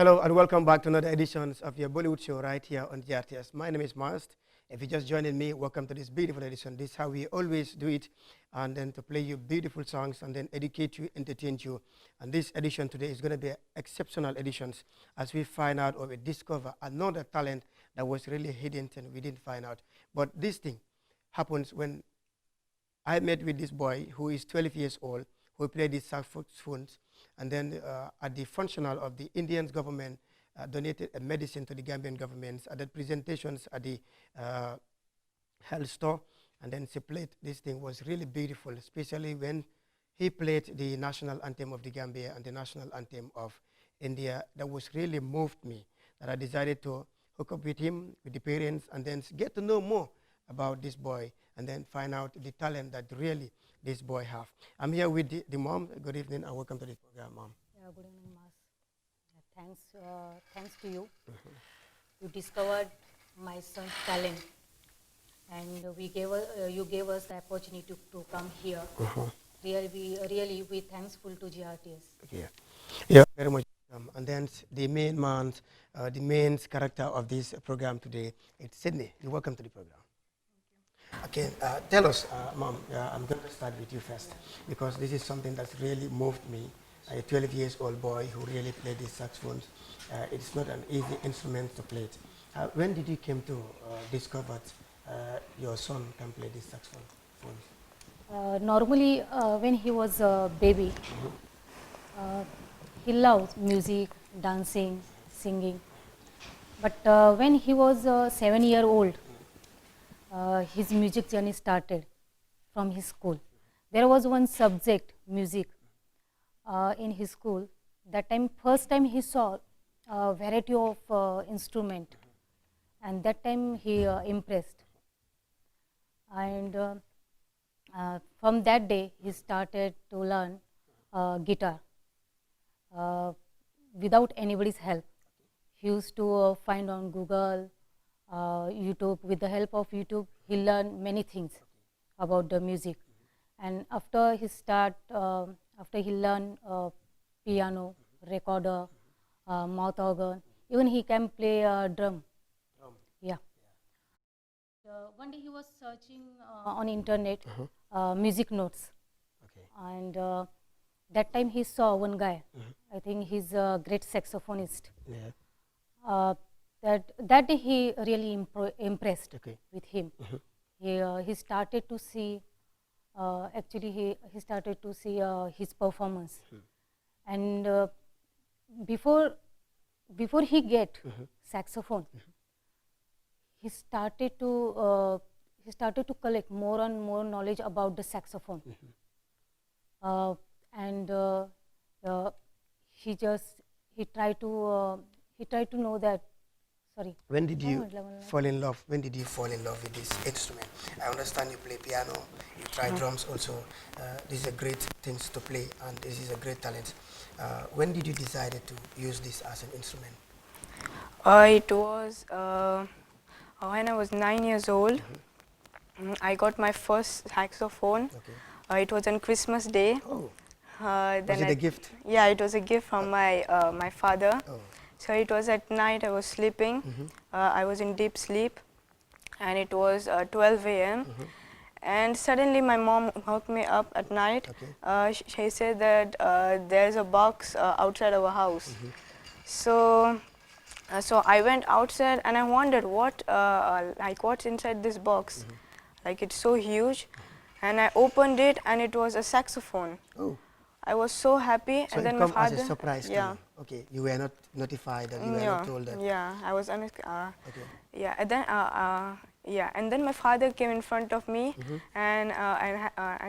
Hello and welcome back to another edition of your Bollywood show right here on GRTS. My name is Mast. If you just joining me, welcome to this beautiful edition. This is how we always do it, and then to play you beautiful songs and then educate you, entertain you. And this edition today is going to be exceptional editions as we find out or we discover another talent that was really hidden and we didn't find out. But this thing happens when I met with this boy who is 12 years old, who played these saxophones, and then at the functional of the Indian government donated a medicine to the Gambian governments at the presentations at the uh, health store, and then he played. This thing was really beautiful, especially when he played the national anthem of the Gambia and the national anthem of India. That was really moved me, that I decided to hook up with him, with the parents, and then get to know more about this boy, and then find out the talent that really this boy have. I'm here with the mom. Good evening and welcome to the program, mom. Yeah, good evening, Mas. Thanks to you. You discovered my son's talent, and you gave us the opportunity to come here. Really, we thankful to GRTS. Yeah, yeah, very much. And then the main man, the main character of this program today, it's Sydney. You're welcome to the program. Okay, tell us, Mom, I'm going to start with you first because this is something that's really moved me. A 12 years old boy who really played the saxophones. It's not an easy instrument to play it. When did you came to discover your son can play the saxophone? Normally, when he was a baby, he loved music, dancing, singing. But when he was 7 year old, his music journey started from his school. There was one subject, music, in his school. That time, first time he saw a variety of instrument, and that time he impressed. And from that day, he started to learn guitar without anybody's help. He used to find on Google, YouTube. With the help of YouTube, he learned many things about the music. And after he learned piano, recorder, mouth organ, even he can play drum. Yeah. One day he was searching on internet music notes, and that time he saw one guy. I think he's a great saxophonist. Yeah. That day he really impressed Okay. with him. He started to see, he started to see his performance, and before he get saxophone, he started to collect more and more knowledge about the saxophone, and he tried to know that. Sorry. When did you fall in love? When did you fall in love with this instrument? I understand you play piano, you try drums also. These are great things to play, and this is a great talent. When did you decide to use this as an instrument? It was when I was 9 years old. I got my first saxophone. Okay. It was on Christmas Day. Oh, Then was it a gift? Yeah, it was a gift from my father. Oh. So it was at night. I was sleeping. I was in deep sleep, and it was 12 a.m. And suddenly my mom woke me up at night. Okay. She said that there's a box outside our house. So I went outside and I wondered what's inside this box. Like, it's so huge, and I opened it and it was a saxophone. Oh. I was so happy. So and then it my come father, as a surprise to yeah. you. Okay, you were not notified that you were not told that. Yeah, I was Okay. yeah, and then my father came in front of me, and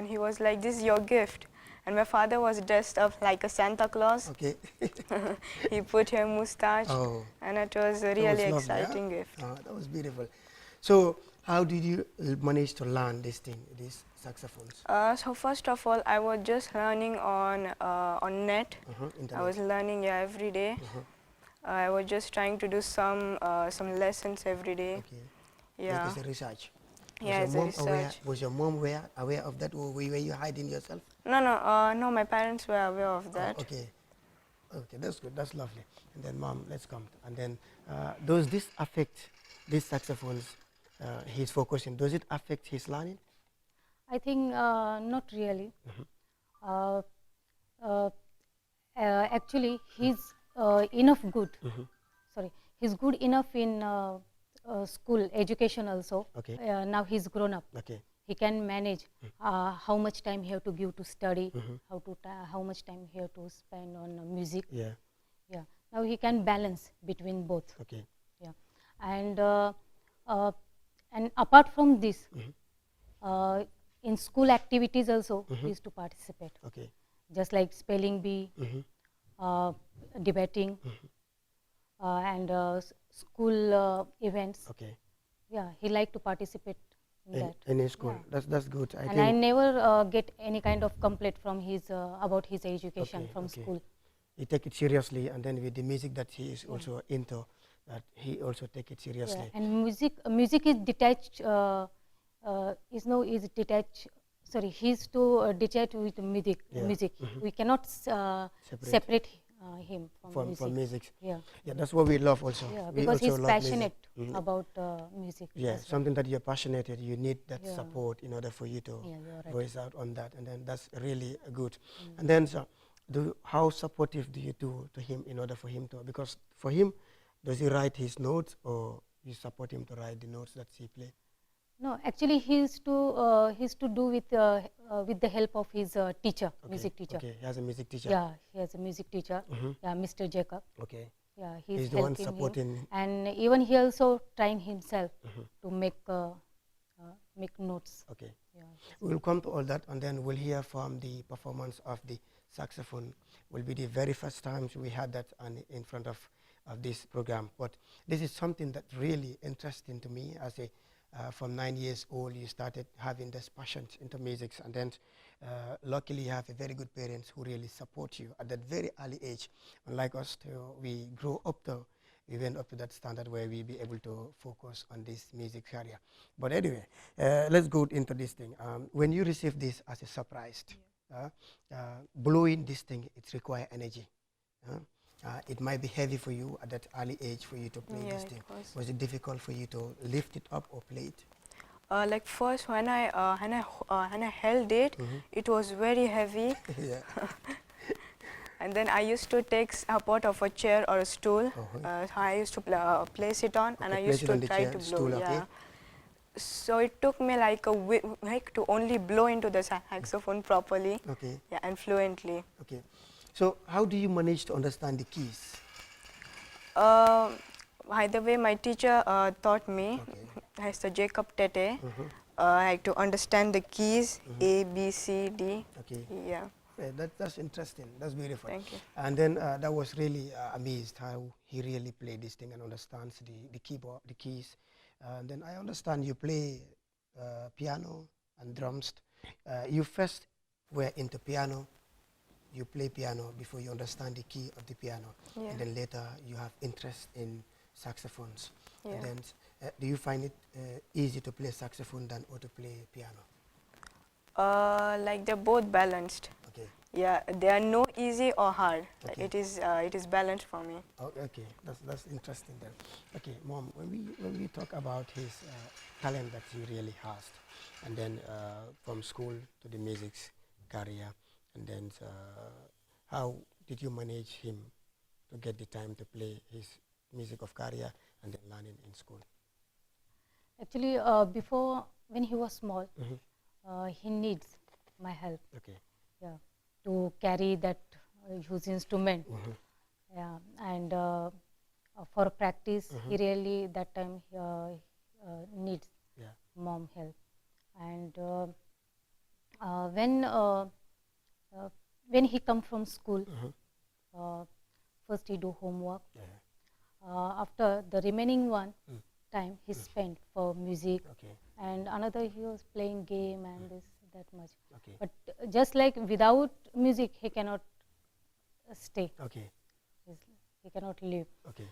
he was like, "This is your gift." And my father was dressed up like a Santa Claus. Okay. He put a mustache, and it was a really That was lovely, exciting huh? gift. That was beautiful. So how did you manage to learn this thing, these saxophones? So first of all, I was just learning on net. I was learning every day. I was just trying to do some lessons every day. Okay. Yeah. Like as a research. Yeah, as a research. Was your mom aware of that, or were you hiding yourself? No, my parents were aware of that. Okay. Okay, that's good. That's lovely. And then, Mom, let's come. And then, does this affect these saxophones he's focusing? Does it affect his learning? I think not really. Uh, uh, Actually, he's enough good. Sorry, he's good enough in school education also. Okay. Now he's grown up. Okay. He can manage how much time he have to give to study, how much time he have to spend on music. Yeah. Yeah. Now he can balance between both. Okay. Yeah. And apart from this, in school activities also he used to participate. Okay. Just like spelling bee, debating, and school events. Okay. Yeah, he liked to participate in that. In his school. Yeah. That's good. I And think I never get any kind of complaint from his about his education Okay, from okay. school. he take it seriously, and then with the music that he is also into, that he also take it Yeah. seriously. And music is detached. Is detached. Sorry, he's to detach with music. Yeah. Music. We cannot separate him from music. From music. Yeah. Yeah, that's what we love also. Yeah, We because also he's love passionate music. about music. Yeah, as well. something that you're passionate at, you need that Yeah. support in order for you to Yeah, you're right. voice out on that, and then that's really good. And then, so, how supportive do you do to him in order for him to, because for him, does he write his notes, or you support him to write the notes that he play? No, actually, he's to do with the help of his teacher, Okay, music teacher. Okay, he has a music teacher. Yeah, he has a music teacher. Yeah, Mr. Jacob. Okay. Yeah, He's the one helping supporting. him, and even he also trying himself to make notes. Okay. Yeah. We'll come to all that, and then we'll hear from the performance of the saxophone. Will be the very first times we had that in front of this program. But this is something that really interesting to me. As a from 9 years old, you started having this passion into music, and then luckily you have a very good parents who really support you at that very early age. Unlike us, we grow up to. We went up to that standard where we be able to focus on this music career. But anyway, let's go into this thing. When you receive this as a surprise, blowing this thing, it requires energy. It might be heavy for you at that early age for you to play this thing. Was it difficult for you to lift it up or play it? Like first when I held it, it was very heavy. Yeah. And then I used to take support of a chair or a stool. I used to place it on, and I place used it to on the try chair, to blow. stool, okay. Yeah. So it took me like a week to only blow into the saxophone properly. Okay. Yeah, and fluently. Okay. So how do you manage to understand the keys? By the way, my teacher taught me, Okay. Mr. Jacob Tete, like to understand the keys A, B, C, D. Okay. Yeah. Yeah, that's interesting. That's beautiful. Thank you. And then that was really amazed how he really played this thing and understands the keyboard, the keys. And then I understand you play piano and drums. You first were into piano. You play piano before you understand the key of the piano, Yeah. and then later you have interest in saxophones. Yeah. And then, do you find it easy to play saxophone than or to play piano? Like they're both balanced. Okay. Yeah, they are no easy or hard. Okay. It is balanced for me. Oh, okay, that's interesting then. Okay, Mom, when we talk about his talent that he really has, and then from school to the music career, and then how did you manage him to get the time to play his music of career and then learning in school? Actually, before when he was small, he needs my help. Okay. Yeah, to carry that huge instrument. Yeah, and for practice, he really that time needs Yeah. mom help. And when he come from school, first he do homework. Yeah. After the remaining one time he spent for music, Okay. and another he was playing game and this that much. Okay. But just like without music he cannot stay. Okay. He cannot live. Okay.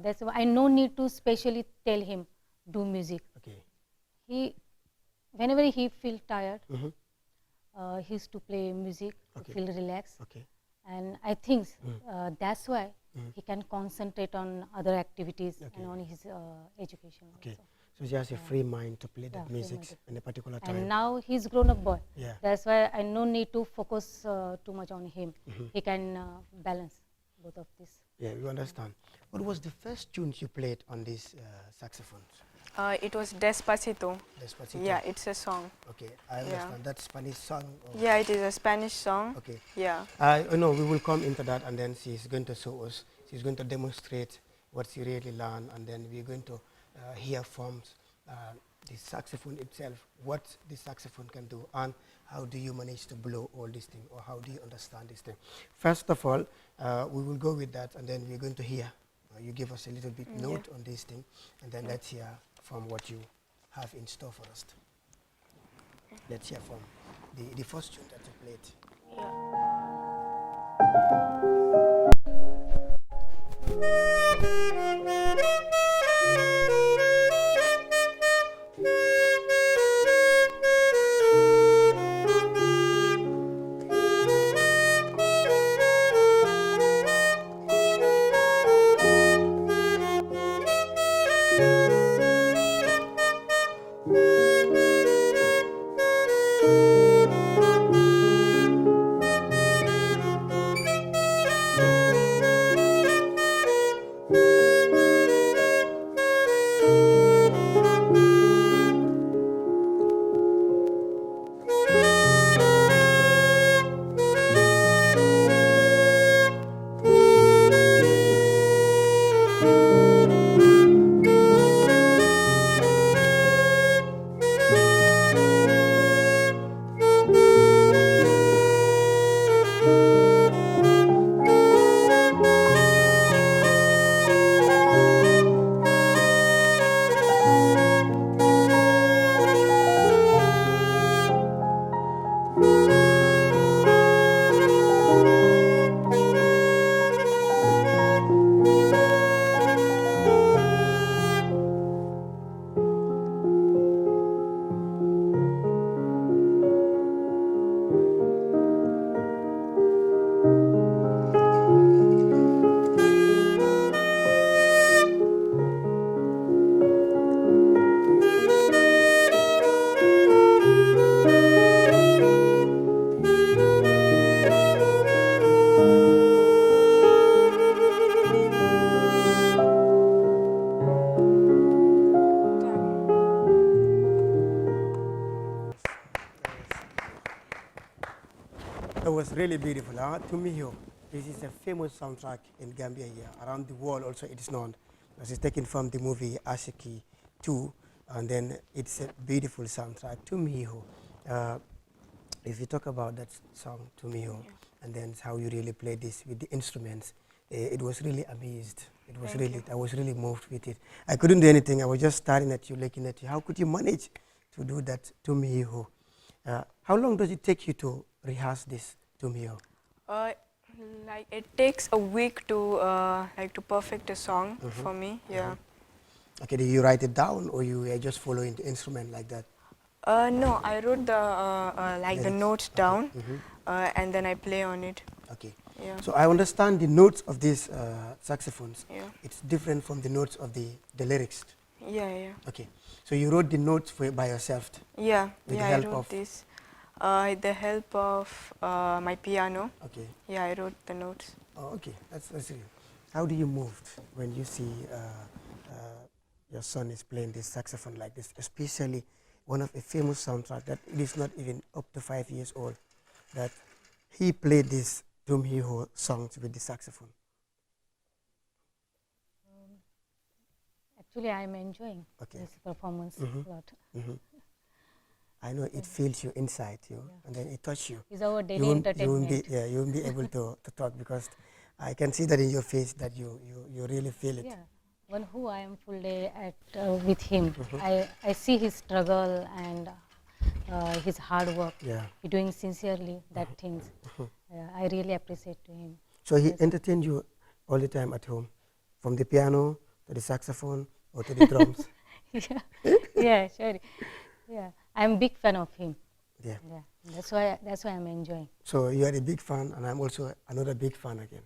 That's why I no need to specially tell him do music. Okay. He whenever he feel tired, Mhm. he used to play music Okay. to feel relaxed. Okay. and I think that's why he can concentrate on other activities Okay. and on his education Okay. also. So he has a free mind to play Yeah, that free music mind to in a particular And time. now he's grown up boy. Yeah. That's why I no need to focus too much on him. He can balance both of this. Yeah, we understand. What was the first tunes you played on these saxophones? It was Despacito. Despacito. Yeah, it's a song. Okay, I understand. That's Spanish song. Or Yeah, it is a Spanish song. Okay. Yeah. No, we will come into that, and then she's going to show us. She's going to demonstrate what she really learned, and then we're going to hear from the saxophone itself, what the saxophone can do, and how do you manage to blow all these things, or how do you understand this thing. First of all, we will go with that, and then we're going to hear. You give us a little bit note on this thing, and then let's hear from what you have in store for us. Let's hear from the first tune that you played. That was really beautiful. Tumihio, this is a famous soundtrack in Gambia here. Around the world also it is known. This is taken from the movie Ashiki 2, and then it's a beautiful soundtrack. Tumihio, if you talk about that song, Tumihio, and then how you really played this with the instruments, it was really amazed. It was really, I was really moved with it. I couldn't do anything. I was just staring at you, looking at you. How could you manage to do that, Tumihio? How long does it take you to rehearse this, Tumihio? Like it takes a week to to perfect a song for me. Yeah. Okay, do you write it down, or you just following the instrument like that? No, I wrote the the Lyrics. notes down, and then I play on it. Okay. Yeah. So I understand the notes of these saxophones. Yeah. It's different from the notes of the lyrics. Yeah, yeah. Okay. So you wrote the notes by yourself. Yeah, With the yeah, I help wrote of- this. With the help of my piano. Okay. Yeah, I wrote the notes. Oh, okay. That's real. How do you move when you see your son is playing this saxophone like this, especially one of a famous soundtrack that it is not even up to 5 years old, that he played this Tumihio songs with the saxophone? Actually, I am enjoying Okay. this performance a lot. I know it feels you inside you, and then it touches you. It's our daily You entertainment. won't be, you won't be able to talk, because I can see that in your face that you really feel it. Yeah, when who I am full day at with him, I see his struggle and his hard work. Yeah. He doing sincerely that things. I really appreciate to him. So he entertained you all the time at home, from the piano to the saxophone or to the drums. Yeah, yeah, sure. Yeah, I'm big fan of him. Yeah. That's why I'm enjoying. So you are a big fan, and I'm also another big fan again.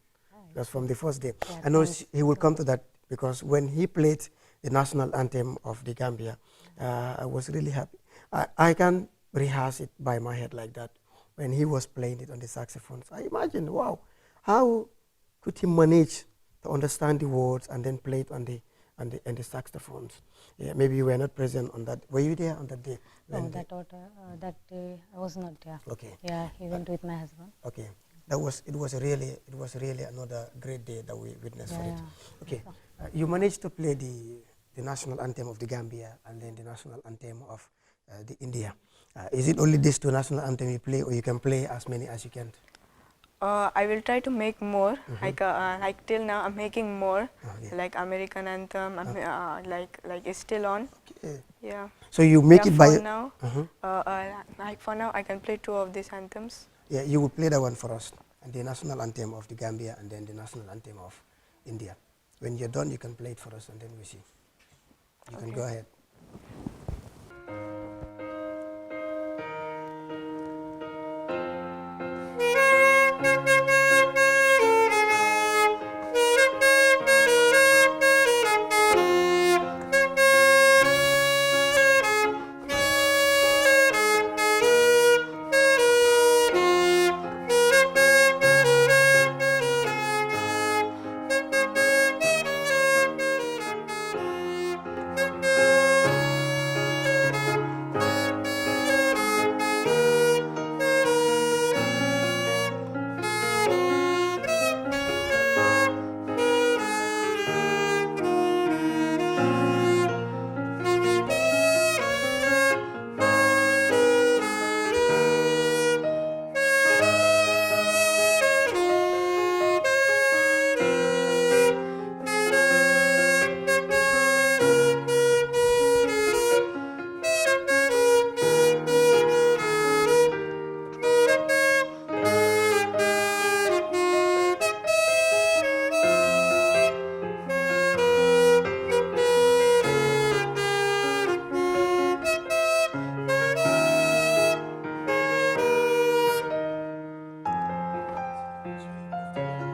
That's from the first day. Yeah, I know thanks. he will come to that because when he played the national anthem of the Gambia, I was really happy. I can rehearse it by my head like that when he was playing it on the saxophones. I imagined, wow, how could he manage to understand the words and then play it on the saxophones? Yeah, maybe you were not present on that. Were you there on that day? No, when that day I was not there. Okay. Yeah, he went with my husband. Okay, it was really another great day that we witnessed for it. Yeah. Okay, you managed to play the national anthem of the Gambia and then the national anthem of the India. Is it only these two national anthems you play, or you can play as many as you can? I will try to make more. Like till now, I'm making more. Yeah. Like American anthem, like it's still on. Okay. Yeah. So you make Yeah, it by for now. Like for now, I can play 2 of these anthems. yeah. You will play that one for us, and the national anthem of the Gambia, and then the national anthem of India. When you're done, you can play it for us, and then we see. You can go ahead.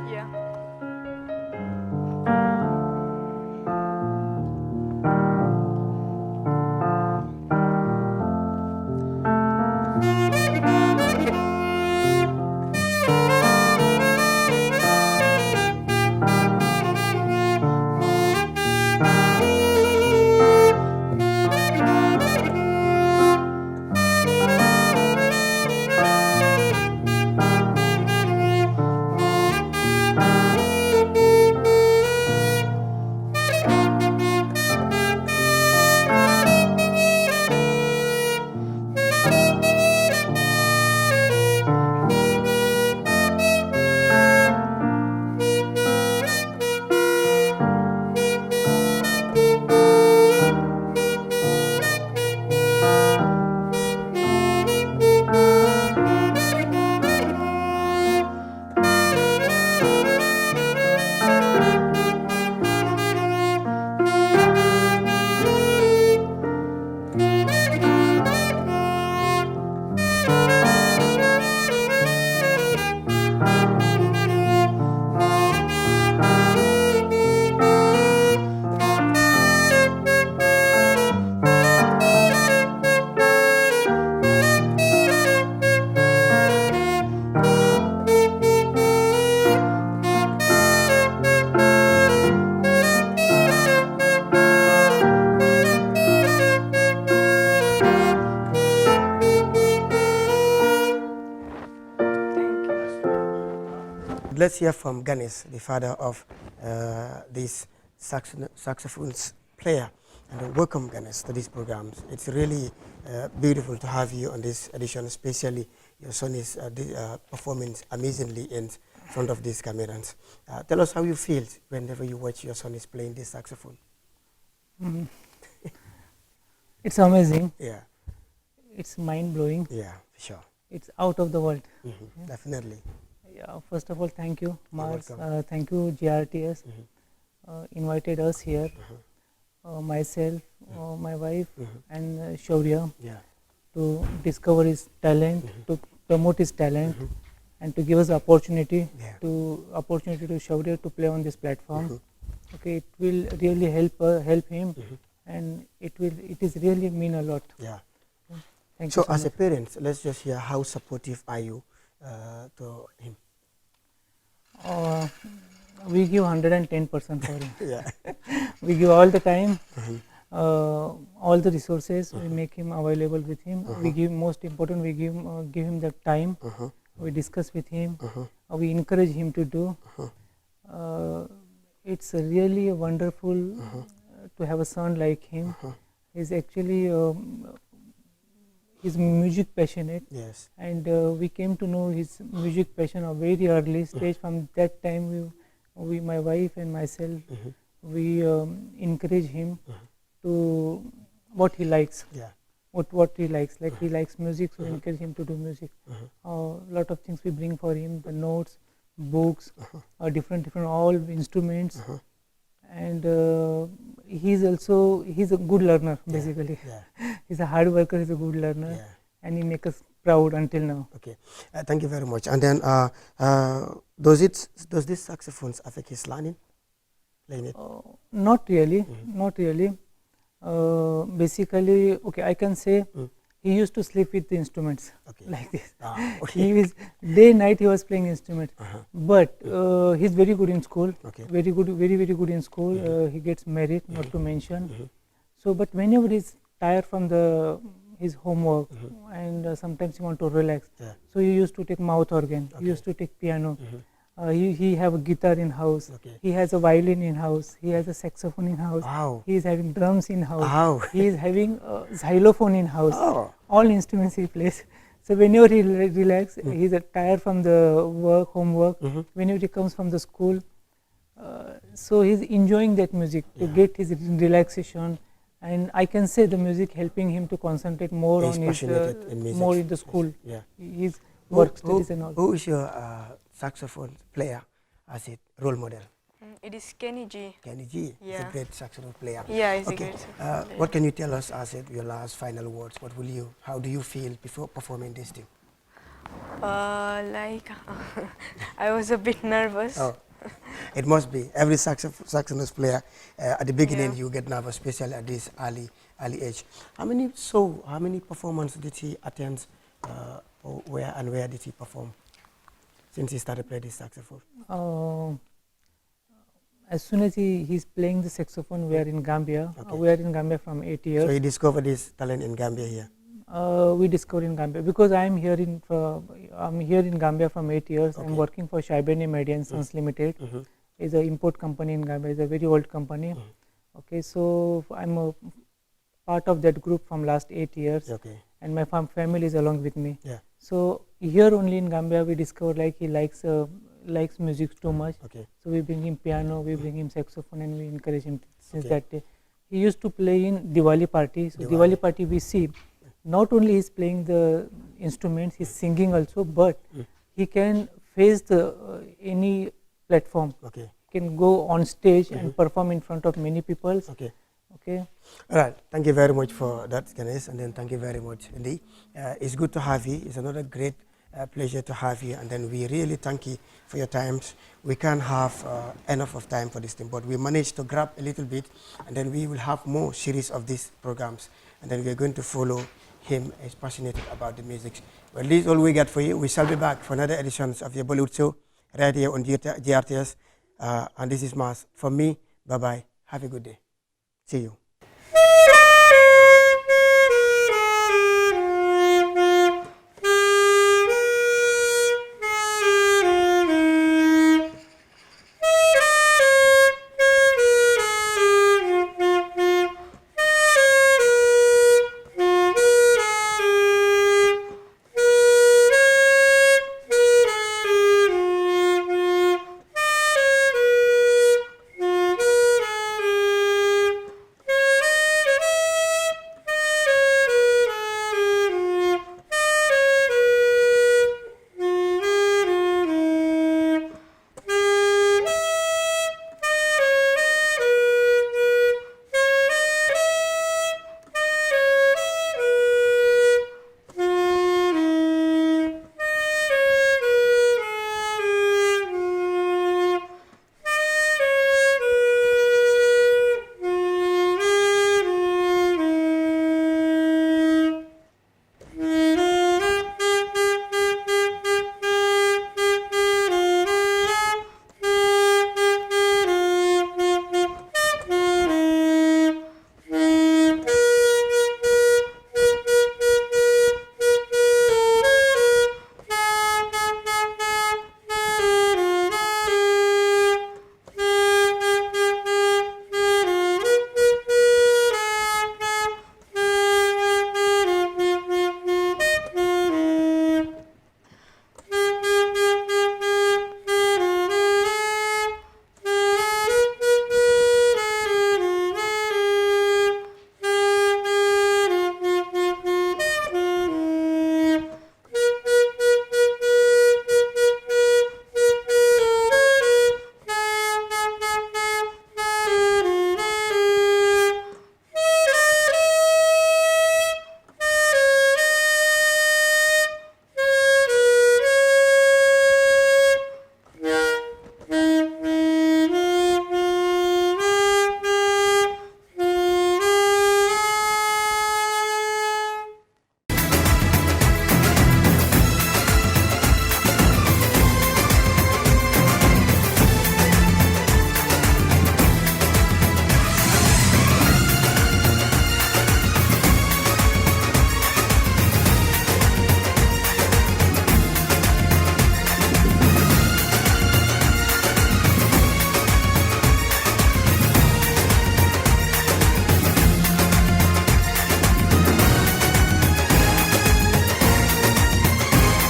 Yeah. Let's hear from Ganesh, the father of this saxophones player. And welcome, Ganesh, to these programs. It's really beautiful to have you on this edition, especially your son is performing amazingly in front of these cameras. Tell us how you feel whenever you watch your son is playing this saxophone. It's amazing. Yeah, It's mind-blowing. yeah, sure. It's out of the world. Definitely. Yeah, first of all, thank you, Mars. welcome. Thank you, GRTS. Invited us here, myself, my wife, and Shaurya, Yeah. to discover his talent, to promote his talent, and to give us the opportunity Yeah. to Shaurya to play on this platform. Okay, it will really help him, and it is really mean a lot. Yeah. Thank So you so as a much. parent, let's just hear how supportive are you to him? We give 110% for him. Yeah. We give all the time, all the resources. We make him available with him. We give, most important, we give him the time. We discuss with him. We encourage him to do. It's really wonderful to have a son like him. He's actually he's music passionate, Yes. and we came to know his music passion at a very early stage. From that time, we my wife and myself, we encourage him to what he likes. Yeah. What he likes, like he likes music, so we encourage him to do music. A lot of things we bring for him, the notes, books, different all instruments, and he's a good learner basically. Yeah. He's a hard worker, he's a good learner, Yeah. and he makes us proud until now. Okay. Thank you very much. And then, does this saxophones affect his learning? Playing it? Not really, not really. Basically, okay, I can say he used to sleep with the instruments Okay. like this. Okay. He was day night he was playing instruments, but he's very good in school. Okay. Very good, very good in school. He gets merit, not to mention. So, but whenever he's tired from his homework and sometimes he want to relax, Yeah. so he used to take mouth organ. He used to take piano. He have a guitar in house. Okay. He has a violin in house. He has a saxophone in house. Wow. He is having drums in house. Wow. He is having xylophone in house. Oh. All instruments he plays. So whenever he relax, he's tired from the work, homework. Whenever he comes from the school, so he's enjoying that music to get his relaxation. And I can say the music helping him to concentrate more He's on his passionate in music. more in the school. Yeah. His work studies and all. Who is your saxophone player as a role model? It is Kenny G. Kenny G. He's a Yeah. great saxophone player. Yeah, he's a Okay. great saxophone player. What can you tell us as your last final words? How do you feel before performing this thing? Like I was a bit nervous. Oh, it must be. Every saxophonist player at the beginning Yeah. you get nervous, especially at this early age. How many performances did he attend? Or where did he perform since he started playing this saxophone? As soon as he's playing the saxophone, we are in Gambia. Okay. We are in Gambia from 8 years. So he discovered his talent in Gambia here. We discovered in Gambia because I'm here in Gambia from 8 years. Okay. I'm working for Shaibani Media and Sons Limited. It's an import company in Gambia. It's a very old company. Okay, so I'm a part of that group from last 8 years. Okay. And my family is along with me. Yeah. So here only in Gambia we discovered like he likes music too much. Okay. So we bring him piano, we bring him saxophone, and we encourage him since Okay. that day. He used to play in Diwali party. So Diwali. Diwali party we see not only he's playing the instruments, he's singing also, but he can face any platform. Okay. He can go on stage and perform in front of many people. Okay. Okay. All right. Thank you very much for that, Ganesh, and then thank you very much indeed. It's good to have you. It's another great pleasure to have you, and then we really thank you for your times. We can't have enough of time for this thing, but we managed to grab a little bit, and then we will have more series of these programs, and then we are going to follow him. Is passionate about the music. Well, this is all we got for you. We shall be back for another editions of your Bollywood show right here on GRTS, and this is Mas. From me, bye bye. Have a good day. See you.